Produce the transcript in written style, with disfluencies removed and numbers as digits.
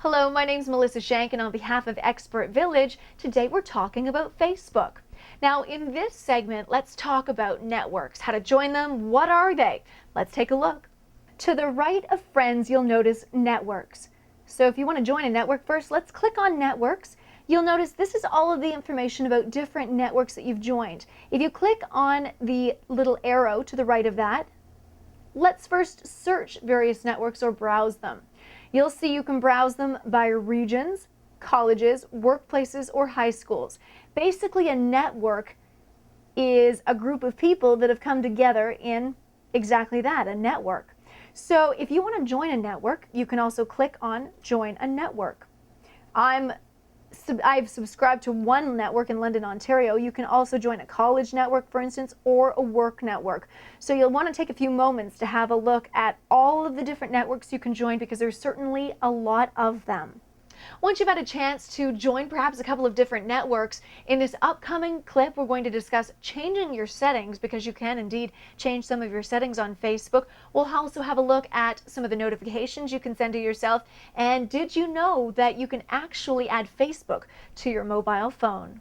Hello, my name's Melissa Shank, and on behalf of Expert Village, today we're talking about Facebook. Now, in this segment, let's talk about networks, how to join them, what are they? Let's take a look. To the right of friends, you'll notice networks. So if you want to join a network first, let's click on networks. You'll notice this is all of the information about different networks that you've joined. If you click on the little arrow to the right of that, let's first search various networks or browse them. You'll see you can browse them by regions, colleges, workplaces, or high schools. Basically, a network is a group of people that have come together in exactly that, a network. So if you want to join a network, you can also click on Join a Network. I've subscribed to one network in London, Ontario. You can also join a college network, for instance, or a work network. So you'll want to take a few moments to have a look at all of the different networks you can join, because there's certainly a lot of them. Once you've had a chance to join perhaps a couple of different networks, in this upcoming clip we're going to discuss changing your settings, because you can indeed change some of your settings on Facebook. We'll also have a look at some of the notifications you can send to yourself, and did you know that you can actually add Facebook to your mobile phone?